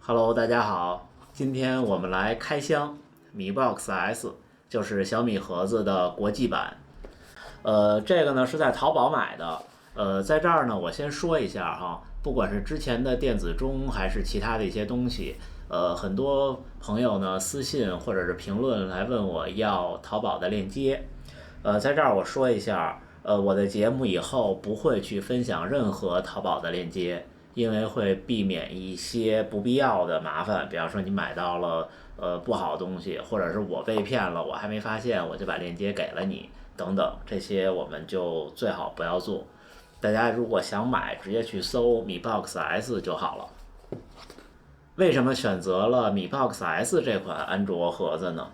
Hello，大家好，今天我们来开箱米 Box S，就是小米盒子的国际版。这个呢是在淘宝买的。在这儿呢，我先说一下哈，不管是之前的电子钟还是其他的一些东西，很多朋友呢私信或者是评论来问我要淘宝的链接。在这儿我说一下，我的节目以后不会去分享任何淘宝的链接，因为会避免一些不必要的麻烦，比方说你买到了不好的东西，或者是我被骗了，我还没发现我就把链接给了你，等等，这些我们就最好不要做。大家如果想买，直接去搜米 Box S 就好了。为什么选择了米 Box S 这款安卓盒子呢？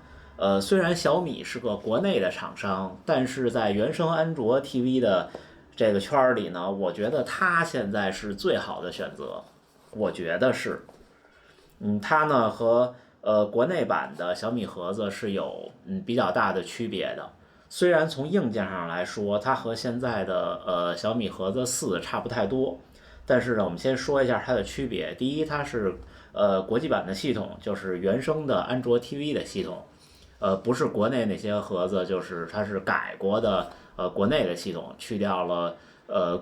虽然小米是个国内的厂商，但是在原生安卓 TV 的这个圈里呢，我觉得它现在是最好的选择。我觉得是，它呢和国内版的小米盒子是有比较大的区别的。虽然从硬件上来说，它和现在的小米盒子4差不太多，但是呢，我们先说一下它的区别。第一，它是国际版的系统，就是原生的安卓 TV 的系统，不是国内那些盒子，就是它是改过的国内的系统，去掉了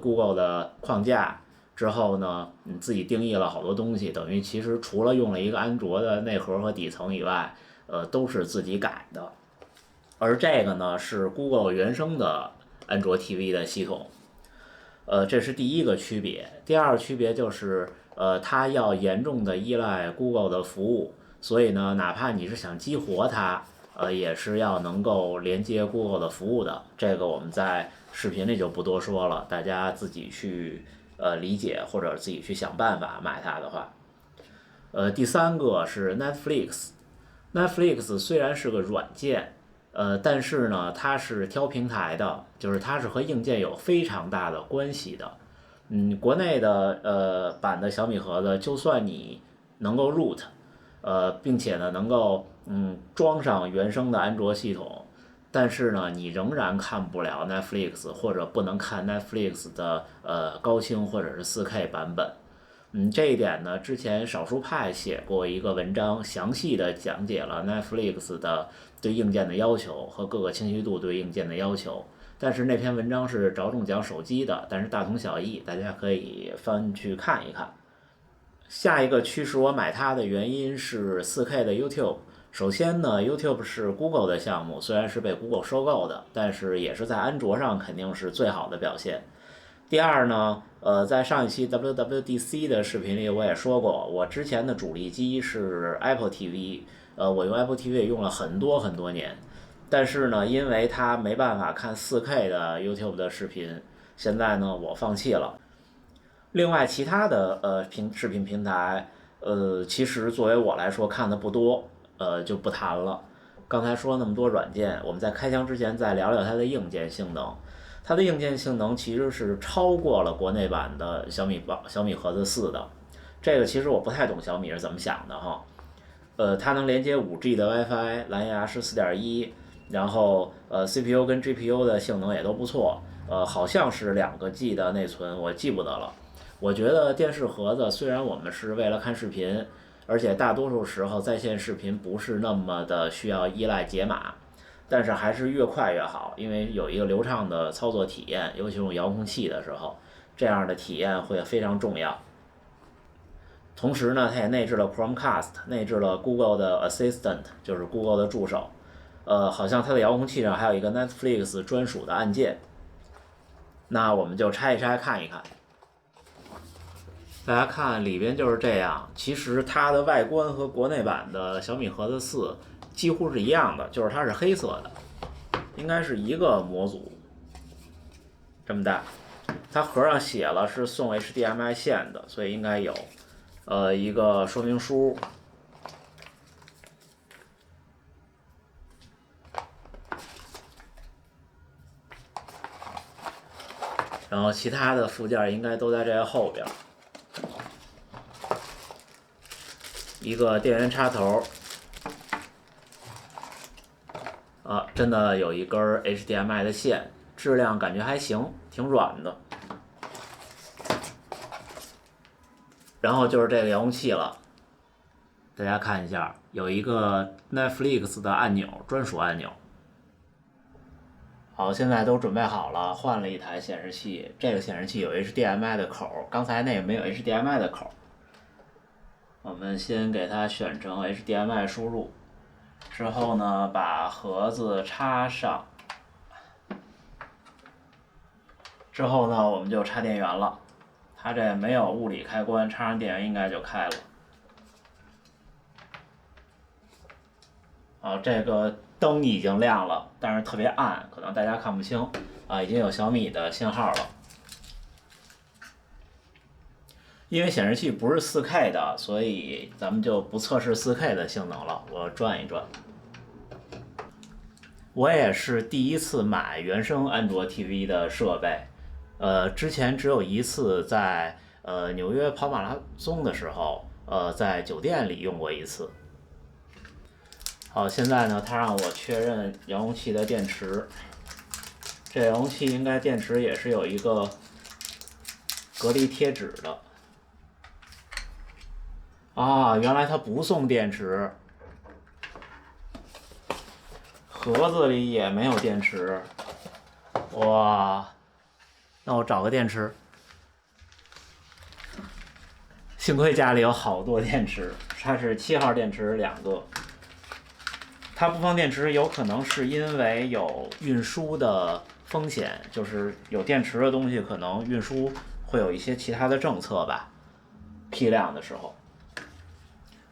Google 的框架之后呢，你自己定义了好多东西，等于其实除了用了一个安卓的内核和底层以外，都是自己改的。而这个呢是 Google 原生的安卓 TV 的系统，这是第一个区别。第二个区别就是，它要严重的依赖 Google 的服务，所以呢，哪怕你是想激活它，也是要能够连接 Google 的服务的。这个我们在视频里就不多说了，大家自己去理解或者自己去想办法买它的话。第三个是 Netflix。Netflix 虽然是个软件，但是呢，它是挑平台的，就是它是和硬件有非常大的关系的。国内的版的小米盒子，就算你能够 root，并且呢能够装上原生的安卓系统，但是呢你仍然看不了 Netflix 或者不能看 Netflix 的高清或者是4K 版本。这一点呢，之前少数派写过一个文章，详细的讲解了 Netflix 的对硬件的要求和各个清晰度对硬件的要求。但是那篇文章是着重讲手机的，但是大同小异，大家可以翻去看一看。下一个驱使我买它的原因是 4K 的 YouTube。首先呢 ，YouTube 是 Google 的项目，虽然是被 Google 收购的，但是也是在安卓上肯定是最好的表现。第二呢，在上一期 WWDC 的视频里我也说过，我之前的主力机是 Apple TV，我用 Apple TV 用了很多很多年，但是呢，因为它没办法看 4K 的 YouTube 的视频，现在呢我放弃了。另外，其他的视频平台，其实作为我来说看的不多，就不谈了。刚才说那么多软件，我们在开箱之前再聊聊它的硬件性能。它的硬件性能其实是超过了国内版的小米盒子4的。这个其实我不太懂小米是怎么想的哈。它能连接5G 的 WiFi，蓝牙是4.1，然后CPU 跟 GPU 的性能也都不错，好像是2个 G 的内存，我记不得了。我觉得电视盒子虽然我们是为了看视频，而且大多数时候在线视频不是那么的需要依赖解码，但是还是越快越好，因为有一个流畅的操作体验，尤其用遥控器的时候，这样的体验会非常重要。同时呢，它也内置了 Chromecast， 内置了 Google 的 Assistant， 就是 Google 的助手。好像它的遥控器上还有一个 Netflix 专属的按键。那我们就拆一拆看一看。大家看里边就是这样，其实它的外观和国内版的小米盒子4几乎是一样的，就是它是黑色的，应该是一个模组，这么大。它盒上写了是送 HDMI 线的，所以应该有一个说明书。然后其他的附件应该都在这个后边。一个电源插头，真的有一根 HDMI 的线，质量感觉还行，挺软的。然后就是这个遥控器了，大家看一下，有一个 Netflix 的按钮，专属按钮。好，现在都准备好了，换了一台显示器。这个显示器有 HDMI 的口，刚才那个没有 HDMI 的口。我们先给它选成 HDMI 输入，之后呢，把盒子插上，之后呢，我们就插电源了。它这没有物理开关，插上电源应该就开了。啊，这个灯已经亮了，但是特别暗，可能大家看不清。啊，已经有小米的信号了。因为显示器不是 4K 的，所以咱们就不测试 4K 的性能了。我转一转。我也是第一次买原生安卓 TV 的设备，之前只有一次在纽约跑马拉松的时候，在酒店里用过一次。好，现在呢，他让我确认遥控器的电池。这遥控器应该电池也是有一个隔离贴纸的。啊，原来它不送电池，盒子里也没有电池。哇，那我找个电池。幸亏家里有好多电池，它是7号电池2个。它不放电池，有可能是因为有运输的风险，就是有电池的东西可能运输会有一些其他的政策吧，批量的时候。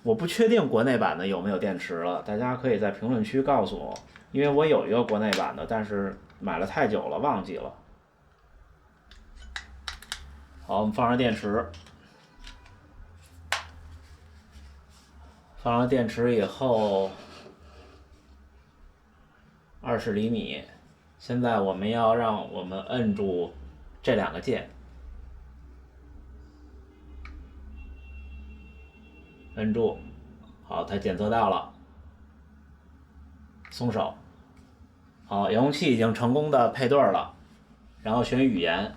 我不确定国内版的有没有电池了，大家可以在评论区告诉我，因为我有一个国内版的，但是买了太久了，忘记了。好，我们放上电池，放上电池以后，20厘米。现在我们要让我们摁住这2个键，摁住，好，它检测到了，松手。好，遥控器已经成功的配对了，然后选语言，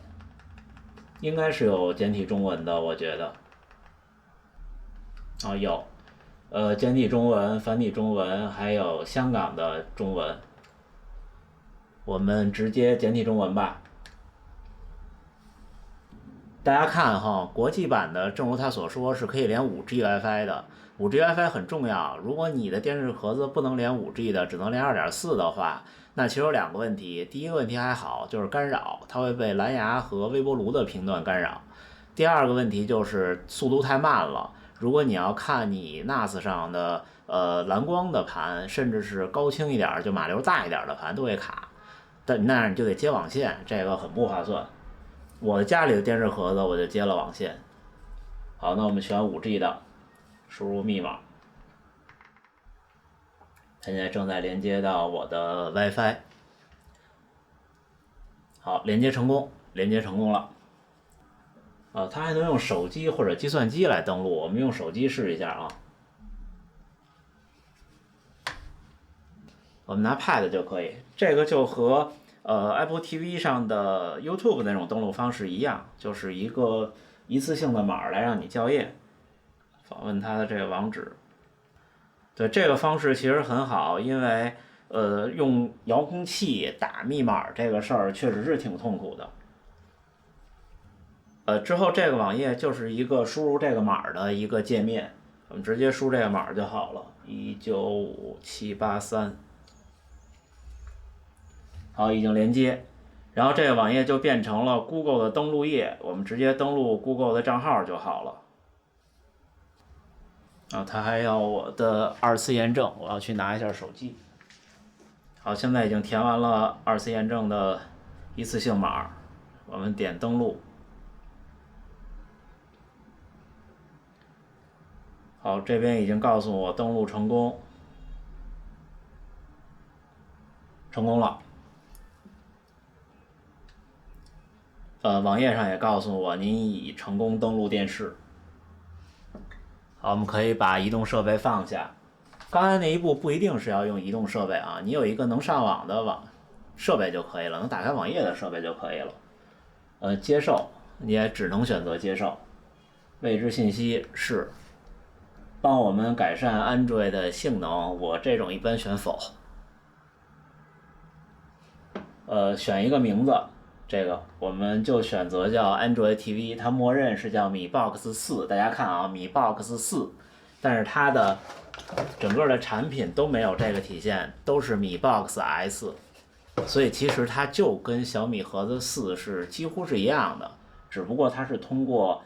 应该是有简体中文的，我觉得。啊，有，简体中文、繁体中文，还有香港的中文。我们直接简体中文吧。大家看哈，国际版的正如他所说是可以连5G WiFi 的。5G WiFi 很重要，如果你的电视盒子不能连5G 的，只能连2.4的话，那其实有2个问题。第一个问题还好，就是干扰，它会被蓝牙和微波炉的频段干扰。第二个问题就是速度太慢了。如果你要看你 NAS 上的蓝光的盘，甚至是高清一点就码流大一点的盘都会卡。但那样你就得接网线，这个很不划算。我家里的电视盒子我就接了网线。好，那我们选5G 的，输入密码。现在正在连接到我的 WiFi。好，连接成功，连接成功了。它还能用手机或者计算机来登录，我们用手机试一下啊。我们拿 Pad 就可以，这个就和Apple TV 上的 YouTube 那种登录方式一样，就是一个一次性的码来让你校验，访问它的这个网址。对，这个方式其实很好，因为用遥控器打密码这个事儿确实是挺痛苦的。之后这个网页就是一个输入这个码的一个界面，我们直接输这个码就好了，195783。好，已经连接，然后这个网页就变成了 Google 的登录页，我们直接登录 Google 的账号就好了。它还要我的2次验证，我要去拿一下手机。好，现在已经填完了2次验证的一次性码，我们点登录。好，这边已经告诉我登录成功，成功了。网页上也告诉我您已成功登录电视。好，我们可以把移动设备放下。刚才那一步不一定是要用移动设备啊，你有一个能上网的设备就可以了，能打开网页的设备就可以了。接受，你也只能选择接受。未知信息是。帮我们改善 Android 的性能，我这种一般选否。选一个名字，这个我们就选择叫 Android TV， 它默认是叫 Mi Box 4。大家看啊，Mi Box 4，但是它的整个的产品都没有这个体现，都是 Mi Box S， 所以其实它就跟小米盒子4是几乎是一样的，只不过它是通过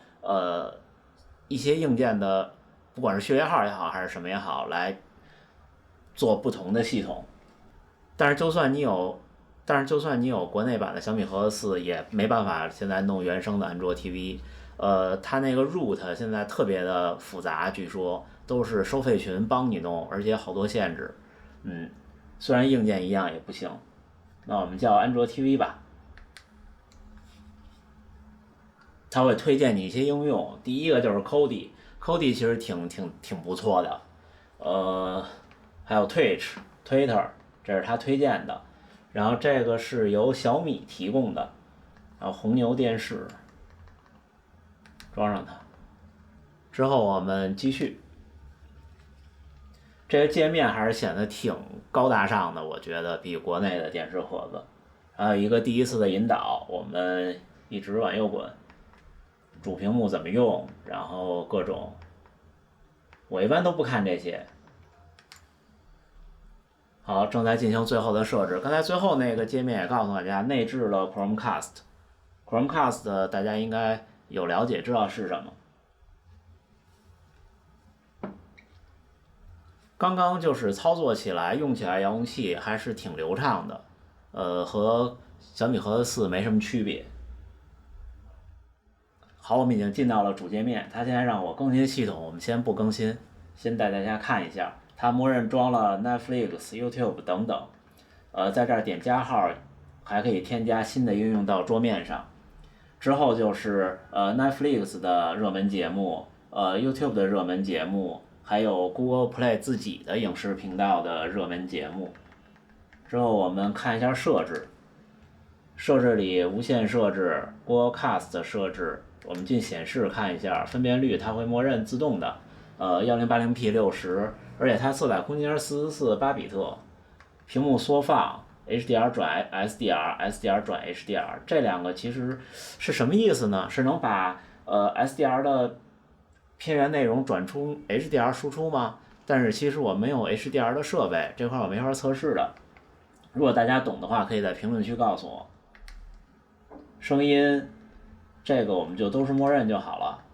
一些硬件的，不管是序列号也好还是什么也好，来做不同的系统。但是就算你有国内版的小米盒子4，也没办法现在弄原生的安卓 TV。它那个 root 现在特别的复杂，据说都是收费群帮你弄，而且好多限制。虽然硬件一样也不行。那我们叫安卓 TV 吧。它会推荐你一些应用，第一个就是 Kodi 其实挺不错的。还有 Twitter， 这是它推荐的。然后这个是由小米提供的，然后红牛电视，装上它之后我们继续。这个界面还是显得挺高大上的，我觉得比国内的电视盒子。还有一个第一次的引导，我们一直往右滚，主屏幕怎么用，然后各种，我一般都不看这些。好，正在进行最后的设置。刚才最后那个界面也告诉大家内置了 Chromecast 大家应该有了解，知道是什么。刚刚就是操作起来用起来遥控器还是挺流畅的，和小米盒子4没什么区别。好，我们已经进到了主界面，它现在让我更新系统，我们先不更新，先带大家看一下。它默认装了 Netflix、YouTube 等等，在这儿点加号，还可以添加新的应用到桌面上。之后就是Netflix 的热门节目，YouTube 的热门节目，还有 Google Play 自己的影视频道的热门节目。之后我们看一下设置，设置里无线设置、Google Cast 设置，我们进显示看一下，分辨率它会默认自动的，1080p 60，而且它色彩空间444 8比特，屏幕缩放 HDR 转 SDR，SDR 转 HDR， 这两个其实是什么意思呢？是能把SDR 的片源内容转出 HDR 输出吗？但是其实我没有 HDR 的设备，这块我没法测试的。如果大家懂的话，可以在评论区告诉我。声音，这个我们就都是默认就好了。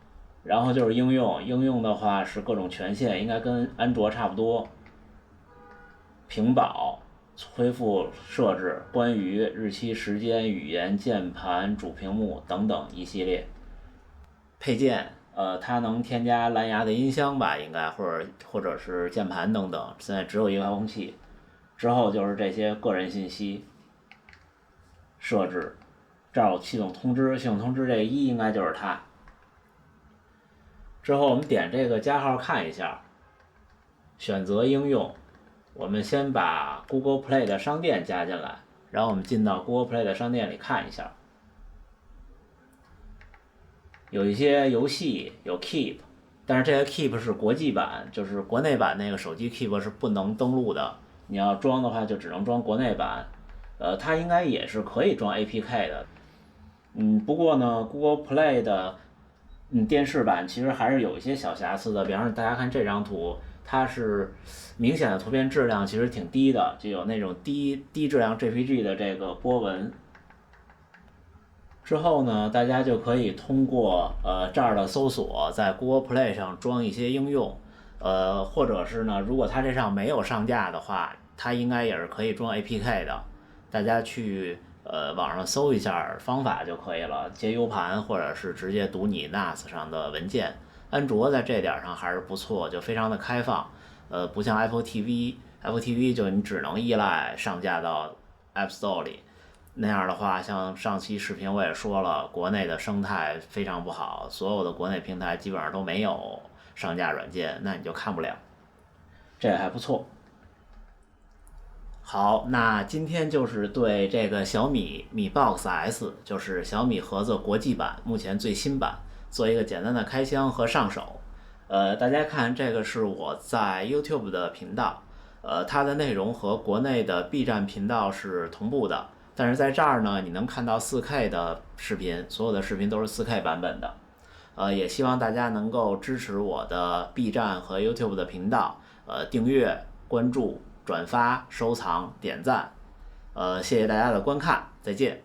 然后就是应用的话是各种权限，应该跟安卓差不多。屏保、恢复设置、关于、日期、时间、语言、键盘、主屏幕等等一系列。配件，它能添加蓝牙的音箱吧，应该或者是键盘等等。现在只有一个遥控器。之后就是这些个人信息设置，这儿有系统通知，系统通知这1应该就是它。之后我们点这个加号看一下，选择应用，我们先把 Google Play 的商店加进来，然后我们进到 Google Play 的商店里看一下，有一些游戏有 Keep， 但是这个 Keep 是国际版，就是国内版那个手机 Keep 是不能登录的，你要装的话就只能装国内版，它应该也是可以装 APK 的，不过呢 Google Play 的电视版其实还是有一些小瑕疵的，比方说大家看这张图，它是明显的图片质量其实挺低的，就有那种低质量 JPG 的这个波纹。之后呢，大家就可以通过这儿的搜索，在 Google Play 上装一些应用，或者是呢，如果它这上没有上架的话，它应该也是可以装 APK 的，大家去网上搜一下方法就可以了，接 U 盘或者是直接读你 NAS 上的文件。安卓在这点上还是不错，就非常的开放，不像 Apple TV 就你只能依赖上架到 App Store 里，那样的话，像上期视频我也说了，国内的生态非常不好，所有的国内平台基本上都没有上架软件，那你就看不了，这还不错。好，那今天就是对这个小米 Mi Box S， 就是小米盒子国际版，目前最新版，做一个简单的开箱和上手。大家看这个是我在 YouTube 的频道，它的内容和国内的 B 站频道是同步的，但是在这儿呢，你能看到 4K 的视频，所有的视频都是 4K 版本的。也希望大家能够支持我的 B 站和 YouTube 的频道，订阅、关注、转发、收藏、点赞，谢谢大家的观看，再见。